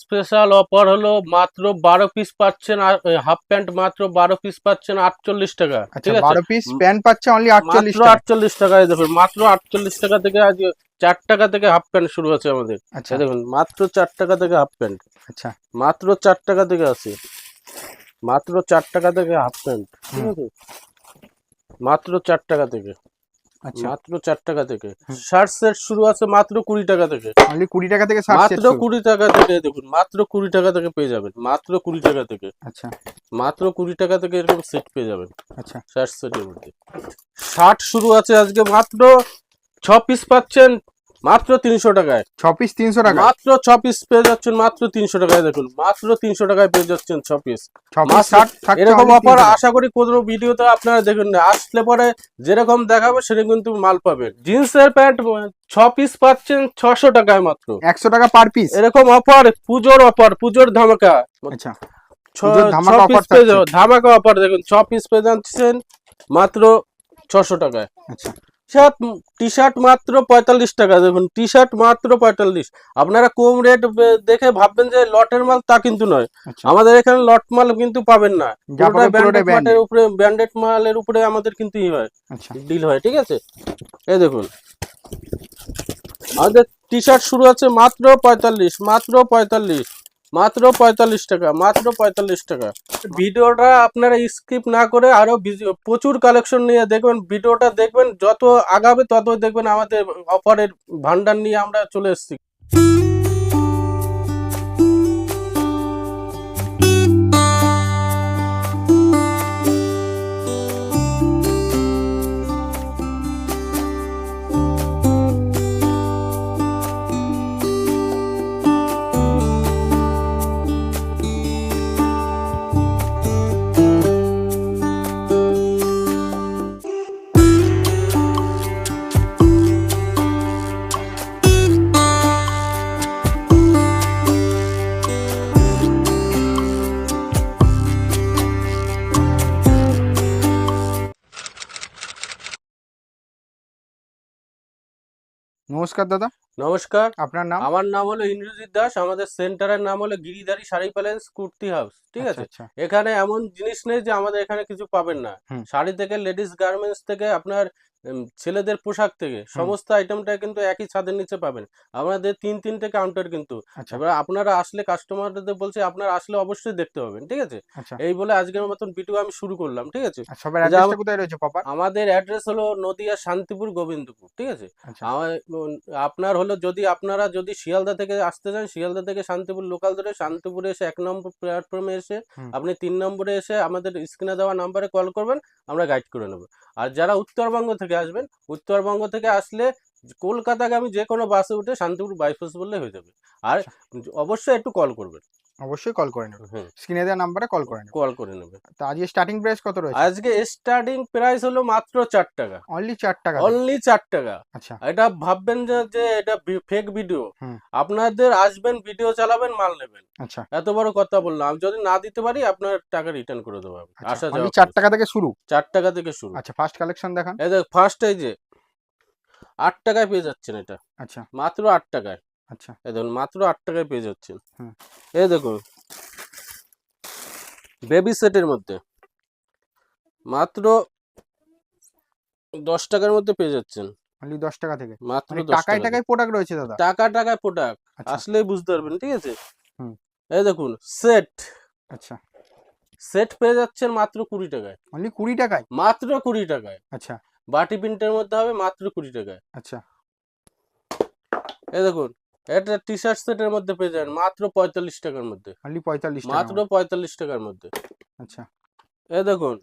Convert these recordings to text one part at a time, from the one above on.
Special offer হলো মাত্র 12 piece পাচ্ছেন, আর হাফ প্যান্ট মাত্র 12 পিস পাচ্ছেন 48 টাকা। আচ্ছা, ঠিক আছে, 12 পিস প্যান্ট পাচ্ছে অনলি মাত্র 48 টাকায়। 48 টাকায়। দেখুন মাত্র 48 টাকা থেকে আজ 4 টাকা থেকে হাফ প্যান্ট শুরু আছে আমাদের। আচ্ছা এই দেখুন মাত্র 4 টাকা থেকে হাফ প্যান্ট, আচ্ছা। মাত্র 4 টাকা থেকে আছে, মাত্র 4 টাকা থেকে হাফ প্যান্ট। ঠিক হুম। আছে, মাত্র 4 টাকা থেকে, আচ্ছা। মাত্র 4 টাকা থেকে। হুম। শার্ট সেট শুরু আছে মাত্র 20 টাকা থেকে, অনলি 20 টাকা থেকে শার্ট সেট মাত্র শুরু। 20 টাকা থেকে। দেখুন মাত্র 20 টাকা থেকে পেয়ে যাবেন, মাত্র 20 টাকা থেকে, আচ্ছা মাত্র 20 টাকা থেকে এরকম সেট পেয়ে যাবেন। আচ্ছা। শার্ট সেটের মধ্যে শার্ট শুরু আছে আজকে মাত্র 6 পিস পাচ্ছেন মাত্র 300 টাকায়, 6 পিস 300 টাকায়। মাত্র 6 পিস পেয়ে যাচ্ছেন মাত্র 300 টাকায়। দেখুন মাত্র 300 টাকায় পেয়ে যাচ্ছেন 6 পিস 6 পিস মাত্র। শার্ট থাকছে এরকম অনলি অফার 300 টাকা। আশা করি কোনো ভিডিওতে আপনারা দেখুন না, আসলে পরে যেরকম দেখাবো সেরকম কিন্তু মাল পাবেন। জিন্সের প্যান্ট 6 পিস পাচ্ছেন 600 টাকায় মাত্র, 100 টাকা পার পিস। এরকম অফার, পুজোর অফার, পুজোর ধামাকা। আচ্ছা, ছ পুজোর ছ ধামাকা পিস অফার পেয়ে থাকছে। যাবো, ধামাকা অফার। দেখুন 6 পিস পেয়ে যাচ্ছেন মাত্র 600 টাকায়। আচ্ছা শার্ট, টি শার্ট মাত্র 45 টাকা। দেখুন টি শার্ট মাত্র 45। আপনারা কম রেট দেখে ভাববেন যে লটের মাল, তা কিন্তু নয়। আচ্ছা। আমাদের এখানে লট মাল কিন্তু পাবেন না, যা পুরোটা পাবে পুরোটাই ব্র্যান্ডেড মালের ব্র্যান্ডেড। উপরে, ব্র্যান্ডেড মালের উপরে আমাদের কিন্তু ই হয়, আচ্ছা ডিল হয়। ঠিক আছে, এই দেখুন আমাদের টি শার্ট শুরু আছে মাত্র 45, মাত্র 45, মাত্র 45 টাকা, মাত্র 45 টাকা। ভিডিওটা আপনারা স্কিপ না করে আরো প্রচুর কালেকশন নিয়ে দেখবেন, ভিডিওটা দেখবেন, যত আগাবে তত দেখবেন আমাদের অফারের ভান্ডার নিয়ে আমরা চলে এসেছি। নমস্কার দাদা, নমস্কার, আপনার নাম? আমার নাম হলো ইন্দ্রজিৎ দাস। আমাদের সেন্টারের নাম হলো গিরিধারী শাড়ি প্যালেস কুর্তি হাউস। ঠিক আচ্ছা আছে, আচ্ছা। এখানে এমন জিনিস নেই যে আমাদের এখানে কিছু পাবেন না। হুম শাড়ি থেকে, লেডিস গার্মেন্টস থেকে, আপনার ছেলেদের পোশাক থেকে, হুম। সমস্ত আইটেমটা কিন্তু একই ছাদের নিচে পাবেন। আমাদের তিনটে কাউন্টার কিন্তু। আচ্ছা এবার আপনারা আসলে, কাস্টমারদের বলছি আপনারা আসলে অবশ্যই দেখতে পাবেন। ঠিক আছে, আচ্ছা। এই বলে আজকের মতন ভিডিও আমি শুরু করলাম। ঠিক আছে, আর সবার এই যে অ্যাড্রেসটা কোথায় রয়েছে প্রপার? আমাদের অ্যাড্রেস হলো নদিয়া শান্তিপুর গোবিন্দপুর। ঠিক আছে, আচ্ছা আমার আপনার হলো, যদি আপনারা যদি শিয়ালদা থেকে আসতে চান, শিয়ালদা থেকে শান্তিপুর লোকাল ধরে শান্তিপুরে এসে 1 নম্বর প্ল্যাটফর্মে এসে হুম। আপনি 3 নম্বরে এসে আমাদের স্ক্রিনে দেওয়া নাম্বারে কল করবেন, আমরা গাইড করে নেব। আর যারা উত্তরবঙ্গ থেকে আসবেন, উত্তরবঙ্গ থেকে আসলে কলকাতাগামী যে কোনো বাসে উঠে শান্তিপুর বাইপাস বললে হয়ে যাবে। আর আচ্ছা, অবশ্যই একটু কল করবেন। অবশ্যই কল করে নেবেন। হুম, স্ক্রিনে দেওয়া নাম্বারে কল করে নেবেন। কল করে নেবে। তো আজকে স্টার্টিং প্রাইস কত রয়েছে? আজকে স্টার্টিং প্রাইস হলো মাত্র 4 টাকা, অনলি 4 টাকা থেকে। অনলি 4 টাকা। আচ্ছা। এটা ভাববেন যে এটা ফেক ভিডিও, হুম। আপনাদের আসবেন, ভিডিও চালাবেন, মাল নেবেন। আচ্টা। এত বড় কথা বললাম, আমি যদি না দিতে পারি আপনার টাকা রিটার্ন করে দেবো আমি, আচ্ছা, আসা অনলি যাওয়া 4 খরচ। টাকা থেকে শুরু। 4 টাকা থেকে শুরু। আচ্ছা, ফার্স্ট কালেকশন দেখান। এই দেখ ফার্স্ট, এই যে 8 টাকায় পেয়ে যাচ্ছেন এটা, আচ্ছা মাত্র 8 টাকায়। আচ্ছা। এই দেখুন মাত্র 8 টাকায় পেয়ে যাচ্ছেন। হুম। এই দেখুন বেবি সেটের মধ্যে মাত্র 10 টাকার মধ্যে পেয়ে যাচ্ছেন, অনলি 10 টাকা থেকে। মাত্র মানে 10 টাকায় টাকা টাকায় থেকে। প্রোডাক্ট রয়েছে দাদা। টাকায় প্রোডাক্ট, আচ্ছা। আসলেই বুঝতে পারবেন। ঠিক আছে, হুম। এই দেখুন সেট, আচ্ছা। সেট পেয়ে যাচ্ছেন মাত্র 20 টাকায়, অনলি 20 টাকায়? মাত্র 20 টাকায়। আচ্ছা বাটি প্রিন্টের মধ্যে হবে মাত্র 20 টাকায়। আচ্ছা। এই দেখুন এটা টি শার্ট সেটের মধ্যে পেয়ে যাবেন মাত্র 45 টাকার মধ্যে, অনলি 45 টাকার মাত্র মধ্যে। 45 টাকার মধ্যে। আচ্ছা এই দেখুন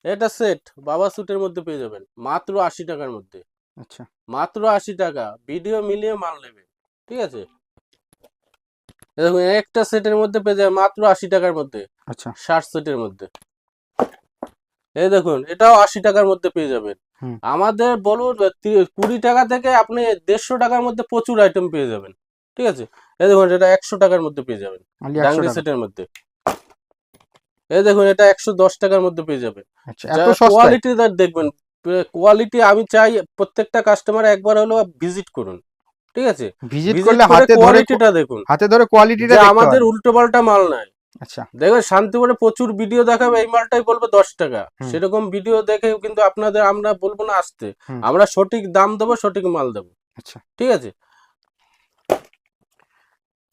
এটা সেট বাবা স্যুটের মধ্যে পেয়ে যাবেন মাত্র 80 টাকার মধ্যে, আচ্ছা মাত্র 80 টাকা। ভিডিও মিলিয়ে মাল নেবেন। ঠিক আছে, এই দেখুন একটা সেটের মধ্যে পেয়ে যাবেন মাত্র 80 টাকার মধ্যে, আচ্ছা। শার্ট সেটের মধ্যে। এই দেখুন এটাও 80 টাকার মধ্যে পেয়ে যাবেন। হুম। আমাদের বলুন 20 টাকা থেকে আপনি 150 টাকার মধ্যে প্রচুর আইটেম পেয়ে যাবেন। ঠিক আছে, এই দেখুন এটা 100 টাকার মধ্যে পেয়ে যাবেন, অনলি 100 ডাংরি টাকা। সেটের মধ্যে। এই দেখুন এটা 110 টাকার মধ্যে পেয়ে যাবেন। আচ্ছা, যা এত সস্তায়? কোয়ালিটি দেখবেন, কোয়ালিটি আমি চাই প্রত্যেকটা কাস্টমার একবার হলো ভিজিট করুন। ঠিক আছে, ভিজিট ভিজিট করলে করে হাতে ধরে কোয়ালিটিটা দেখুন, হাতে ধরে কোয়ালিটিটা যে দেখতে আমাদের পারবেন। উল্টো পাল্টা মাল নাই। আচ্ছা। দেখবেন শান্তিপুরে প্রচুর ভিডিও দেখাবে, এই মালটাই বলবে 10 টাকা, হুম। সেরকম ভিডিও দেখে কিন্তু আপনাদের আমরা বলবো না আসতে, হুম। আমরা সঠিক দাম দেবো, সঠিক মাল দেবো। আচ্ছা। ঠিক আছে,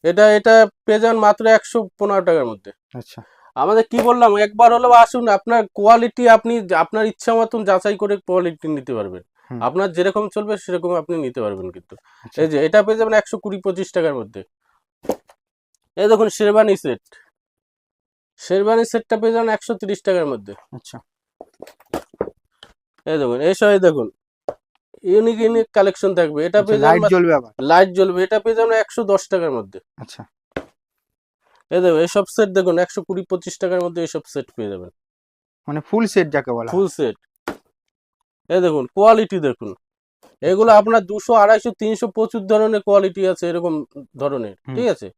এটা এটা পেয়ে যান মাত্র 115 টাকার মধ্যে। আচ্ছা। আমাদের কি বললাম, একবার হলেও আসুন, আপনার কোয়ালিটি আপনি আপনার ইচ্ছা মতন যাচাই করে কোয়ালিটি নিতে পারবেন, হুম। আপনার যেরকম চলবে সেরকম আপনি নিতে পারবেন কিন্তু। আচ্ছা। এই যে এটা পেয়ে যাবেন 120-25 টাকার মধ্যে। এই দেখুন শেরবানি সেট, শেরবানি সেটটা পেয়ে যাবেন 130 টাকার মধ্যে। আচ্ছা। এই দেখুন এই দেখুন ইউনিক ইউনিক কালেকশন থাকবে, এটা পেয়ে লাইট যাবেন জ্বলবে আবার। লাইট জ্বলবে, এটা পেয়ে যাবেন 110 টাকার মধ্যে। আচ্ছা। এই দেখুন এইসব সেট দেখুন 120-25 টাকার মধ্যে এইসব সেট পেয়ে যাবেন, মানে ফুল সেট যাকে বলা হয়। Full set. এই দেখুন কোয়ালিটি দেখুন, এগুলো আপনার 200, 250, 300 প্রচুর ধরনের কোয়ালিটি আছে এরকম ধরনের। হুম। ঠিক আছে,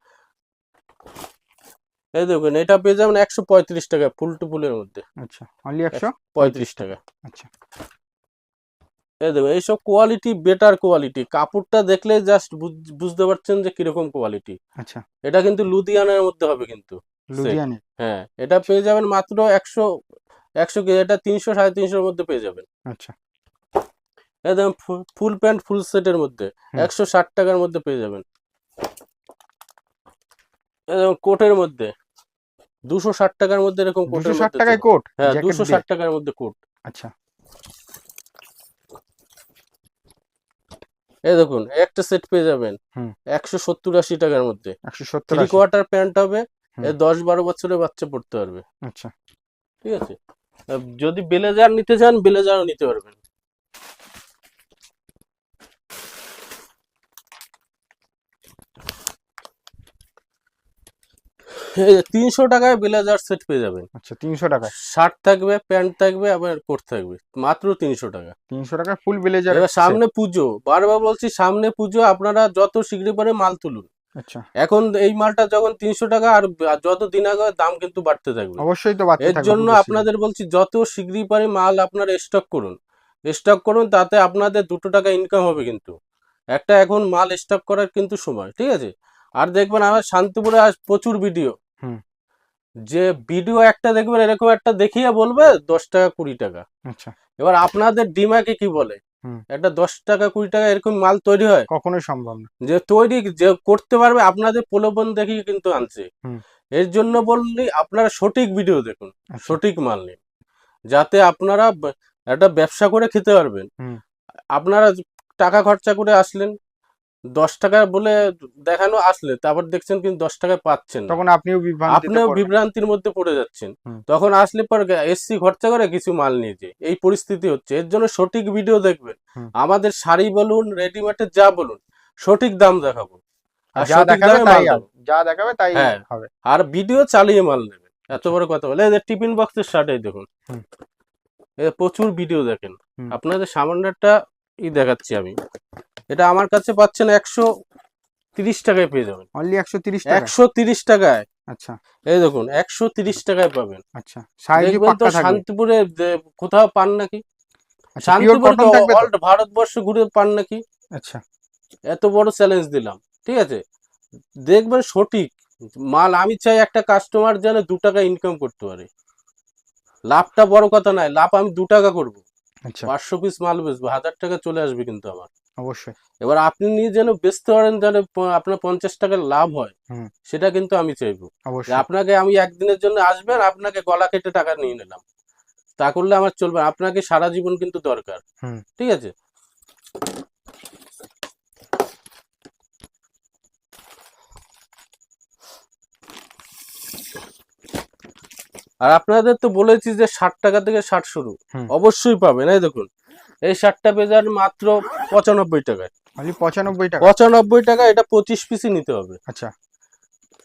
এই দেখুন এটা পেয়ে যাবেন 135 টাকা ফুল টু ফুলের মধ্যে। আচ্ছা, অনলি 135 টাকা। আচ্ছা। এই দেখুন এইসব কোয়ালিটি বেটার কোয়ালিটি, কাপড়টা দেখলে জাস্ট বুঝতে পারছেন যে কিরকম কোয়ালিটি। আচ্ছা। এটা কিন্তু লুধিয়ানার মধ্যে হবে কিন্তু set। লুধিয়ানা। হ্যাঁ, এটা পেয়ে যাবেন মাত্র 100 কে, এটা 300, 350-এর মধ্যে পেয়ে যাবেন। আচ্ছা। এই দেখুন ফুল প্যান্ট ফুল সেটের মধ্যে হুম। 160 টাকার মধ্যে পেয়ে যাবেন। এই দেখুন কোটের মধ্যে 260 টাকার মধ্যে এরকম কোটের 260 মধ্যে টাকায় চলে। কোট, হ্যাঁ, জ্যাকেট 260 টাকার মধ্যে কোট। আচ্ছা। এই দেখুন একটা সেট পেয়ে যাবেন হুম। 170-80 টাকার মধ্যে। 170 3 কোয়ার্টার প্যান্ট হবে, হুম। 10-12 বছরের বাচ্চা পড়তে পারবে। আচ্ছা। ঠিক আছে, যদি ব্লেজার নিতে চান ব্লেজারও নিতে পারবেন। এই 300 টাকায় ব্লেজার সেট পেয়ে যাবেন। আচ্ছা, 300 টাকায়। শার্ট থাকবে, প্যান্ট থাকবে, আবার কোট থাকবে, মাত্র 300 টাকা। 300 টাকায় ফুল ব্লেজার। এবার সামনে পুজো, বারবার বলছি সামনে পুজো, আপনারা যত শীঘ্র পারে মাল তুলুন। আচ্ছা। এখন এই মালটা যখন 300 টাকা, আর যত দিন আগে দাম কিন্তু বাড়তে থাকবে। অবশ্যই তো বাড়তে এর থাকবে, জন্য খুব বেশি। আপনাদের বলছি যত শীঘ্রই পারে মাল আপনারা স্টক করুন, স্টক করুন, তাতে আপনাদের 2 টাকা ইনকাম হবে কিন্তু। একটা এখন মাল স্টক করার কিন্তু সময়। ঠিক আছে, আর দেখবেন আমার শান্তিপুরে আজ প্রচুর ভিডিও, হুম। যে ভিডিও একটা দেখবেন এরকম একটা দেখিয়ে বলবে 10 টাকা 20 টাকা। আচ্ছা। এবার আপনাদের ডিমাকে কি বলে, হুম। একটা 10 টাকা 20 টাকা এরকম মাল তৈরি হয়, কখনোই সম্ভব না। যে তৈরি যে করতে পারবে আপনাদের প্রলোভন দেখিয়ে কিন্তু আনছে। হুম। এর জন্য বললি আপনারা সঠিক ভিডিও দেখুন, আচ্ছা। সঠিক মাল নিন, যাতে আপনারা একটা ব্যবসা করে খেতে পারবেন। হুম। আপনারা টাকা খরচা করে আসলেন, 10 টাকা বলে দেখানো আসলে, তারপর দেখছেন কিন্তু 10 টাকায় পাচ্ছেন না, তখন আপনিও বিভ্রান্তিতে আপনিও পড়বেন। বিভ্রান্তির মধ্যে পড়ে যাচ্ছেন। হুম। তখন আসলে পর এসসি খরচা করে কিছু মাল নিয়ে যে এই পরিস্থিতি হচ্ছে। এর জন্য সঠিক ভিডিও দেখবেন, হুম। আমাদের শাড়ি বলুন রেডিমেডের যা বলুন সঠিক দাম দেখাবো, আর যা সঠিক দেখাবে দামে তাই মাল দেবো। যা দেখাবে তাই হ্যাঁ, হবে। আর ভিডিও চালিয়ে মাল নেবেন, এত আচ্ছা। বড় কথা বলে। এই যে টিফিন বক্সের শার্ট, এই দেখুন হুম। প্রচুর ভিডিও দেখেন, হুম। আপনাদের সামান্য একটা দেখাচ্ছি আমি। এটা আমার কাছে পাচ্ছেন 130 টাকায় পেয়ে যাবেন, অনলি 130 টাকা। 130 টাকায়। আচ্ছা। এই দেখুন 130 টাকায় পাবেন। আচ্ছা, সাইজও দেখবেন তো পাক্কা থাকবে। শান্তিপুরে কোথাও পান নাকি, আচ্ছা, পিওর শান্তিপুর কটন থাকবে তো? অল ভারতবর্ষ ঘুরে পান নাকি, আচ্ছা। এত বড় চ্যালেঞ্জ দিলাম। ঠিক আছে, দেখবেন সঠিক মাল। আমি চাই একটা কাস্টমার যেন 2 টাকা ইনকাম করতে পারে, লাভটা বড় কথা নয়, লাভ আমি 2 টাকা করবো, আচ্ছা। 500 পিস মাল বেচবো, 1000 টাকা চলে আসবে কিন্তু আমার। অবশ্যই। এবার আপনি নিয়ে যেন বেচতে পারেন, যেন আপনার 50 টাকার লাভ হয়, হুম। সেটা কিন্তু আমি চাইবো। যে অবশ্যই। আপনাকে আমি একদিনের জন্য আসবেন, আপনাকে গলা কেটে টাকা নিয়ে নিলাম, তা করলে আমার চলবে না। আপনাকে সারা জীবন কিন্তু দরকার। হুম। ঠিক আছে, আর আপনাদের তো বলেছি যে 60 টাকা থেকে 60 শুরু, হুম। অবশ্যই পাবেন। এই দেখুন এই শার্টটা পেয়ে যাবেন মাত্র 95 টাকায়। অনলি 95 টাকা। 95 টাকা, এটা 25 পিসই নিতে হবে, আচ্ছা।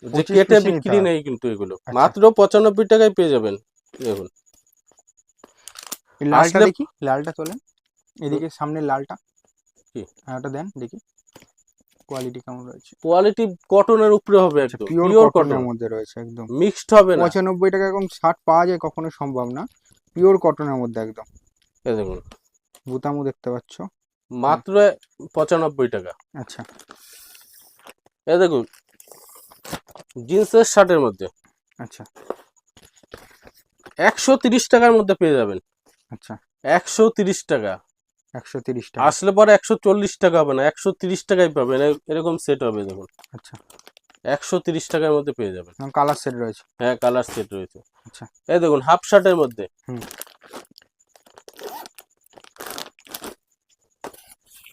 যে 25 কেটে পিসই নিতে বিক্রি হবে। নেই কিন্তু এগুলো, আচ্ছা। মাত্র 95 টাকায় পেয়ে যাবেন। দেখুন এই লালটা আসলে দেখি, লালটা তোলেন এদিকে, সামনে লালটা কি হ্যাঁ ওটা দেন দেখি কোয়ালিটি কেমন রয়েছে। কোয়ালিটি কটনের উপরে হবে, আচ্ছা, একদম পিওর পিওর কটনের কটন, মধ্যে রয়েছে একদম। মিক্সড হবে না। 95 টাকা এরকম শার্ট পাওয়া যায় কখনো সম্ভব না, পিওর কটনের মধ্যে একদম। এই দেখুন বুতামও দেখতে পাচ্ছ। মাত্র 95 টাকা। আচ্ছা এ দেখুন জিন্সের শার্টের মধ্যে আচ্ছা 130 টাকার মধ্যে পেয়ে যাবেন। আচ্ছা 130 টাকা। 130 টাকা। আসলে পরে 140 টাকা হবে না, 130 টাকায় পাবেন। এরকম সেট হবে দেখুন, আচ্ছা 130 টাকার মধ্যে পেয়ে যাবেন। কালার সেট রয়েছে। হ্যাঁ, কালার সেট রয়েছে। আচ্ছা এই দেখুন হাফ শার্টের মধ্যে হুম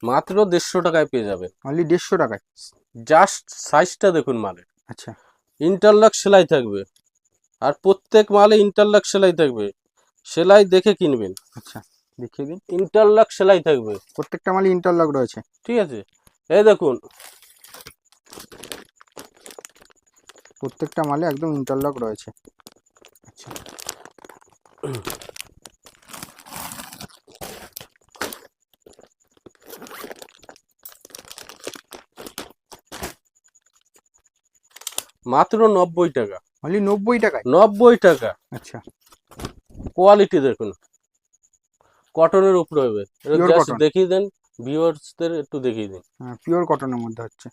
মাত্র 150 টাকায় পেয়ে যাবেন। অনলি 150 টাকায়। জাস্ট সাইজটা দেখুন মালের, আচ্ছা ইন্টারলক সেলাই থাকবে, আর প্রত্যেক মালে ইন্টারলক সেলাই থাকবে। সেলাই দেখে কিনবেন, আচ্ছা দেখিয়ে দিন। ইন্টারলক সেলাই থাকবে। প্রত্যেকটা মালে ইন্টারলক রয়েছে। ঠিক আছে, এই দেখুন প্রত্যেকটা মালে একদম ইন্টারলক রয়েছে। আচ্ছা মাত্র 90 টাকা। অনলি 90 টাকায়। 90 টাকা। আচ্ছা কোয়ালিটি দেখুন, কটনের উপরে হবে। Pure just cotton। দেখিয়ে দেন, ভিউয়ার্সদের একটু দেখিয়ে দিন। পিওর কটনের মধ্যে হচ্ছে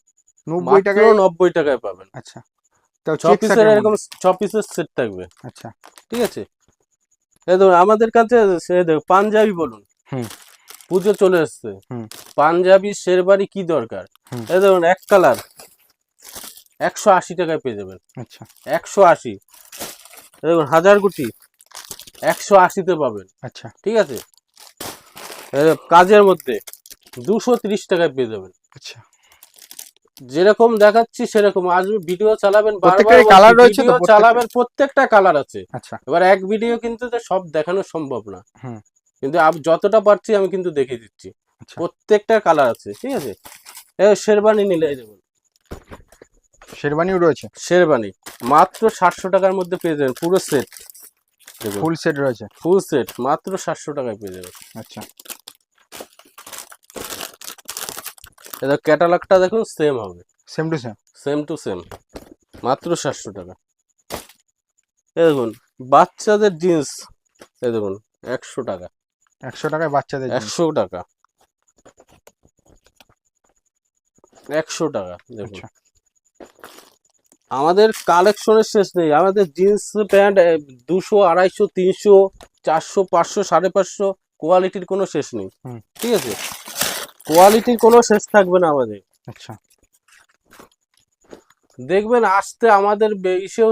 90 মাত্র টাকায়। 90 টাকায় পাবেন। আচ্ছা তাও 6 চেক পিসের শার্টের এরকম মধ্যে। 6 পিসের সেট থাকবে। আচ্ছা ঠিক আছে, এই দেখুন আমাদের কাছে সে দেখো পাঞ্জাবি বলুন, হুম পুজো চলে এসছে, হুম পাঞ্জাবি শেরবানি কি দরকার। হুম এই দেখুন এক কালার 180 টাকায় পেয়ে যাবেন। আচ্ছা 180। দেখুন হাজার গুটি 180-তে পাবেন। আচ্ছা ঠিক আছে, কাজের মধ্যে 230 টাকায় পেয়ে যাবেন। আচ্ছা যেরকম দেখাচ্ছি সেরকম আসবে। ভিডিও চালাবেন, বারবার প্রত্যেকটারই কালার রয়েছে তো? ভিডিও চালাবেন, প্রত্যেকটা কালার আছে। আচ্ছা এবার এক ভিডিও কিন্তু তো সব দেখানো সম্ভব না, হুম কিন্তু যতটা পারছি আমি কিন্তু দেখিয়ে দিচ্ছি। আচ্ছা প্রত্যেকটা কালার আছে। ঠিক আছে, শেরবানি নিলে এই দেখুন শেরবানিও রয়েছে। শেরবানি মাত্র 700 টাকার মধ্যে পেয়ে যাবেন। পুরো সেট দেখুন, ফুল সেট রয়েছে। ফুল সেট মাত্র 700 টাকায় পেয়ে যাবেন। আচ্ছা এটা ক্যাটালগটা দেখুন সেম হবে, same to same. Same to same, মাত্র 700 টাকা। এই দেখুন বাচ্চাদের জিন্স, এই দেখুন 100 টাকা। 100 টাকায় বাচ্চাদের জিনিস। 100 টাকা, 100 টাকা দেখুন। আচ্ছা আমাদের কালেকশনের শেষ নেই। আমাদের জিন্স প্যান্ট 200, 250, 300, 400, 500, 550, কোয়ালিটির কোনো শেষ নেই। হুম ঠিক আছে, কোয়ালিটির কোনো শেষ থাকবে না আমাদের। আচ্ছা দেখবেন আসতে আমাদের ইসেও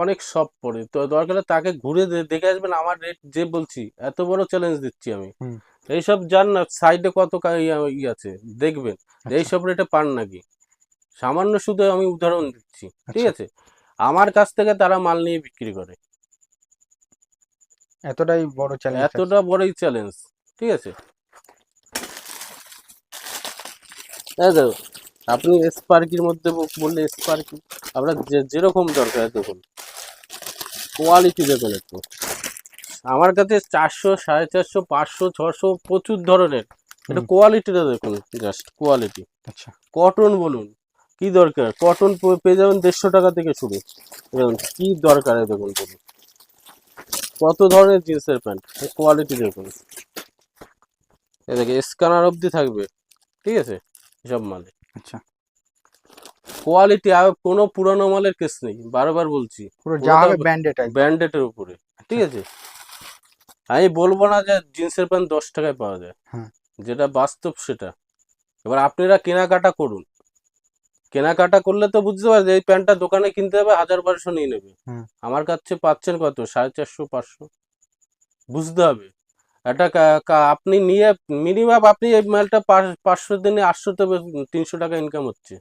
অনেক শপ পড়ে, তো দরকার হলে তাকে ঘুরে দেখে আসবেন। আমার রেট যে বলছি, এত বড় চ্যালেঞ্জ দিচ্ছি আমি। হুম এইসব জান না সাইডে কত আছে, দেখবেন আচ্ছা এইসব রেটে পান নাকি। সামান্য শুধু আমি উদাহরণ দিচ্ছি। ঠিক আচ্ছা আছে, আমার কাছ থেকে তারা মাল নিয়ে বিক্রি করে। এতটাই বড় চ্যালেঞ্জ। এতটা বড়ই চ্যালেঞ্জ। ঠিক আছে, এই দেখো আপনি স্পার্কির মধ্যে বললে স্পার্কি, আপনার যেরকম দরকার দেখুন, কোয়ালিটি দেখুন একটু। আমার কাছে 400, 450, 500, 600 প্রচুর ধরনের। এটা কোয়ালিটিটা দেখুন, জাস্ট কোয়ালিটি। আচ্ছা কটন বলুন, কি দরকার, কটন পেয়ে যাবেন 150 টাকা থেকে শুরু। দেখুন কি দরকার, দেখুন বলুন কত ধরনের জিন্সের প্যান্ট, কোয়ালিটি দেখুন। এদিকে স্ক্যানার অবধি থাকবে। ঠিক আছে, সব মালে আচ্ছা কোয়ালিটি, আর কোনো পুরানো মালের কেস নেই, বারবার বলছি। পুরো যা হবে ব্র্যান্ডেড একদম। ব্র্যান্ডেডের উপরে। ঠিক আছে, আমি বলবো না যে জিন্সের প্যান্ট 10 টাকায় পাওয়া যায়, হ্যাঁ যেটা বাস্তব সেটা। এবার আপনারা কেনাকাটা করুন, কেনাকাটা করলে তো বুঝতে পারছেন এই প্যান্টটা দোকানে কিনতে হবে 1000-1200 নিয়ে নেবে। হুম আমার কাছে পাচ্ছেন কত, 450, 500। বুঝতে হবে এটা আপনি নিয়ে মিনিমাম আপনি এই মালটা 500 দিনে 800 তে 300 টাকা ইনকাম হচ্ছে।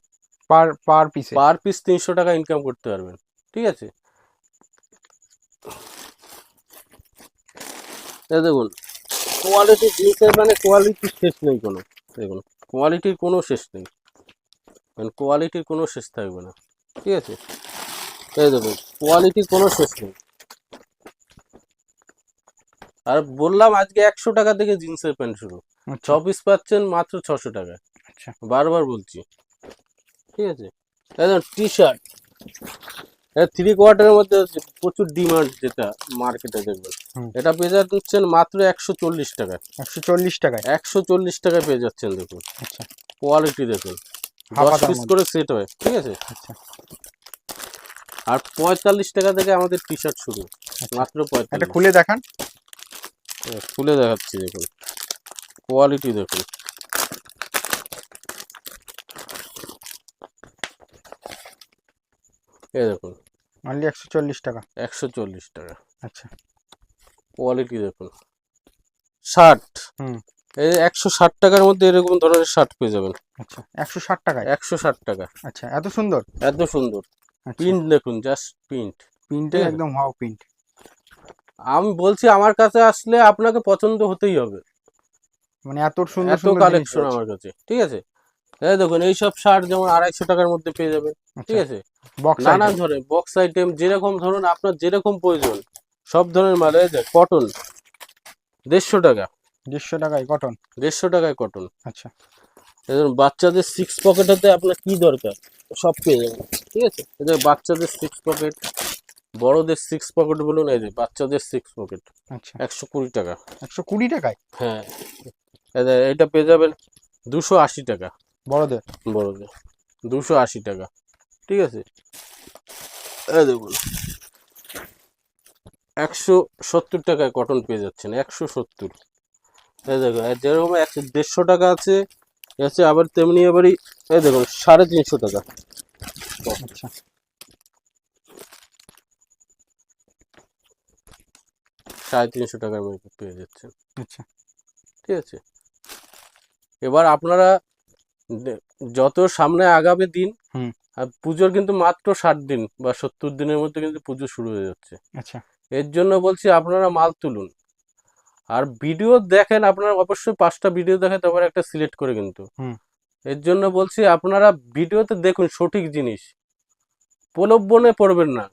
পার পিসে। পার পিস 300 টাকা ইনকাম করতে পারবেন। ঠিক আছে, এই দেখুন কোয়ালিটি জিনিসের মানে কোয়ালিটির শেষ নেই কোনো। দেখুন কোয়ালিটির কোনো শেষ নেই, মানে কোয়ালিটির কোনো শেষ থাকবে না। ঠিক আছে, এই দেখুন কোয়ালিটির কোনো শেষ নেই। আর বললাম আজকে 100 টাকা থেকে জিন্সের প্যান্ট শুরু, 6 পিস পাচ্ছেন মাত্র 600 টাকায়। আচ্ছা বারবার বলছি। ঠিক আছে, একদম টি শার্ট থ্রি কোয়ার্টারের মধ্যে প্রচুর ডিমান্ড, যেটা মার্কেটে দেখবেন। হুম। এটা পেয়ে যাচ্ছেন মাত্র 140 টাকায়। 140 টাকায়। 140 টাকায় পেয়ে যাচ্ছেন, দেখুন আচ্ছা, কোয়ালিটি দেখুন, হাফ 10 হাতার পিস মধ্যে। করে সেট হয়, ঠিক আছে। আচ্ছা, আর 45 টাকা থেকে আমাদের টি শার্ট শুরু, আচ্ছা। মাত্র এটা 45। খুলে দেখান। খুলে দেখাচ্ছি, দেখুন কোয়ালিটি দেখুন। এই দেখুন অনলি 140 টাকা। 140 টাকা, আচ্ছা। কোয়ালিটি দেখুন। শার্ট, হুম। এই 160 টাকার মধ্যে এরকম ধরনের শার্ট পেয়ে যাবেন। আচ্ছা, 160 টাকায়। 160 টাকা, আচ্ছা, এত সুন্দর। এত সুন্দর আচ্ছা, প্রিন্ট দেখুন, জাস্ট প্রিন্ট। প্রিন্টে ঠিক আছে। একদম ওয়াও প্রিন্ট। আমি বলছি আমার কাছে আসলে আপনাকে পছন্দ হতেই হবে, মানে এত সুন্দর এত সুন্দর জিনিস কালেকশন রয়েছে। আমার কাছে, ঠিক আছে। এই দেখুন এইসব শার্ট যেমন 250 টাকার মধ্যে পেয়ে যাবেন, ঠিক আচ্ছা, আছে। বক্স নানান আইটেম। ধরনের বক্স আইটেম, যেরকম ধরুন আপনার যেরকম প্রয়োজন সব ধরনের মাল। এই যে কটন 150 টাকা, 150 টাকায় কটন। 150 টাকায় কটন। আচ্ছা, দেখুন বাচ্চাদের 6 পকেট হতে আপনার কি দরকার সব পেয়ে যাবেন, ঠিক আছে। এই যে বাচ্চাদের 6 পকেট, বড়দের 6 পকেট বলুন, এই যে বাচ্চাদের 6 পকেট আচ্ছা। 120 টাকা। 120 টাকায় হ্যাঁ, এই যে এটা পেয়ে যাবেন 280 টাকা, বড়দের। বড়দের 280 টাকা, ঠিক আছে। এই দেখুন 170 টাকায় কটন পেয়ে যাচ্ছেন, 170। এই দেখুন যেরকম 150 টাকা আছে, আছে আবার তেমনি আবারই। এই দেখুন 350 টাকা, আচ্ছা, 350 টাকার মধ্যে পেয়ে যাচ্ছেন, আচ্ছা। ঠিক আছে। এবার আপনারা যত সামনে আগাবে দিন, হুম। আর পুজোর কিন্তু মাত্র 60 দিন বা 70 দিনের মধ্যে কিন্তু পুজো শুরু হয়ে যাচ্ছে। আচ্ছা, এর জন্য বলছি আপনারা মাল তুলুন, আর ভিডিও দেখেন, আপনারা অবশ্যই 5টা ভিডিও দেখেন, তারপরে একটা সিলেক্ট করে কিন্তু। হুম। এর জন্য বলছি আপনারা ভিডিওতে দেখুন সঠিক জিনিস, প্রলোভনে পড়বেন না,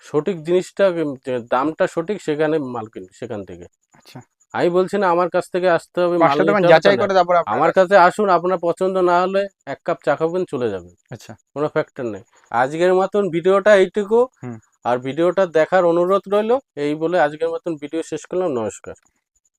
সঠিক জিনিসটা যে দামটা সঠিক সেখানে মাল কিনুন সেখান থেকে। আচ্ছা। আমি বলছি না আমার কাছ থেকে আসতে হবে, মাল 5টা দোকান নিতে হবে, তা যাচাই না। করে তারপর আপনার আমার কাছে। কাছে আসুন, আপনার পছন্দ না হলে 1 কাপ চা খাবেন, চলে যাবেন, আচ্ছা। কোনো ফ্যাক্টর নেই। আজকের মতন ভিডিওটা এইটুকু, হুম। আর ভিডিওটা দেখার অনুরোধ রইল। এই বলে আজকের মতন ভিডিও শেষ করলাম, নমস্কার।